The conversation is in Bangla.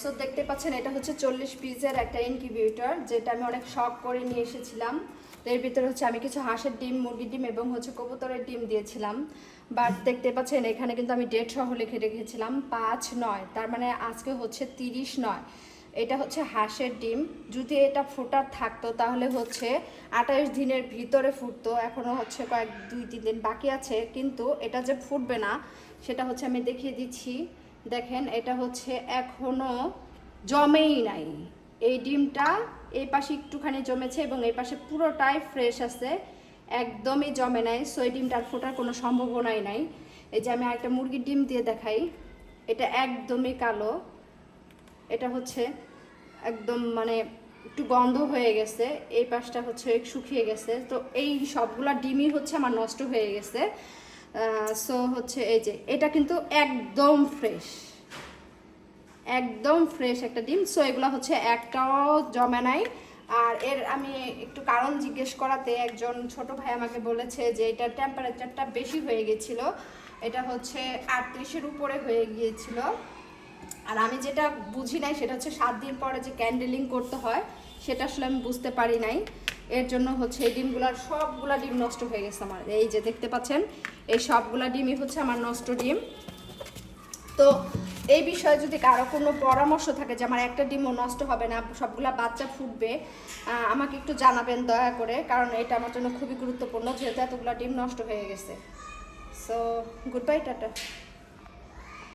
সো দেখতে পাচ্ছেন এটা হচ্ছে 40 পিসের একটা ইনকিউবেটর, যেটা আমি অনেক শখ করে নিয়ে এসেছিলাম। তো এর ভিতরে হচ্ছে আমি কিছু হাঁসের ডিম, মুরগির ডিম এবং হচ্ছে কবুতরের ডিম দিয়েছিলাম। বাট দেখতে পাচ্ছেন এখানে কিন্তু আমি ডেট সহ লিখে রেখেছিলাম 5/9, তার মানে আজকে হচ্ছে 30/9। এটা হচ্ছে হাঁসের ডিম। যদি এটা ফোটার থাকতো তাহলে হচ্ছে 28 দিনের ভিতরে ফুটতো। এখনও হচ্ছে 2-3 দিন বাকি আছে, কিন্তু এটা যে ফুটবে না সেটা হচ্ছে আমি দেখিয়ে দিচ্ছি। দেখেন এটা হচ্ছে এখনও জমেই নাই। এই ডিমটা এই পাশে একটুখানি জমেছে এবং এই পাশে পুরোটাই ফ্রেশ আছে, একদমই জমে নাই। সো এই ডিমটার ফোটার কোনো সম্ভাবনাই নাই। এই যে আমি একটা মুরগির ডিম দিয়ে দেখাই, এটা একদমই কালো, এটা হচ্ছে একদম মানে একটু গন্ধ হয়ে গেছে, এই পাশটা হচ্ছে শুকিয়ে গেছে। তো এই সবগুলা ডিমই হচ্ছে আমার নষ্ট হয়ে গেছে। সো হচ্ছে এই যে এটা কিন্তু একদম ফ্রেশ, একদম ফ্রেশ একটা ডিম। সো এগুলো হচ্ছে একটাও জমে নাই। আর এর আমি একটু কারণ জিজ্ঞেস করাতে একজন ছোট ভাই আমাকে বলেছে যে এটার টেম্পারেচারটা বেশি হয়ে গেছিল, এটা হচ্ছে 38-এর উপরে হয়ে গিয়েছিল। আর আমি যেটা বুঝি নাই সেটা হচ্ছে 7 দিন পরে যে ক্যান্ডেলিং করতে হয় সেটা আসলে আমি বুঝতে পারি নাই। এর জন্য হচ্ছে এই ডিমগুলার সবগুলা ডিম নষ্ট হয়ে গেছে আমার। এই যে দেখতে পাচ্ছেন এই সবগুলা ডিমই হচ্ছে আমার নষ্ট ডিম। তো এই বিষয়ে যদি কারো কোনো পরামর্শ থাকে যে আমার একটা ডিমও নষ্ট হবে না, সবগুলা বাচ্চা ফুটবে, আমাকে একটু জানাবেন দয়া করে, কারণ এটা আমার জন্য খুবই গুরুত্বপূর্ণ যেহেতু এতগুলো ডিম নষ্ট হয়ে গেছে। So good bye, tata.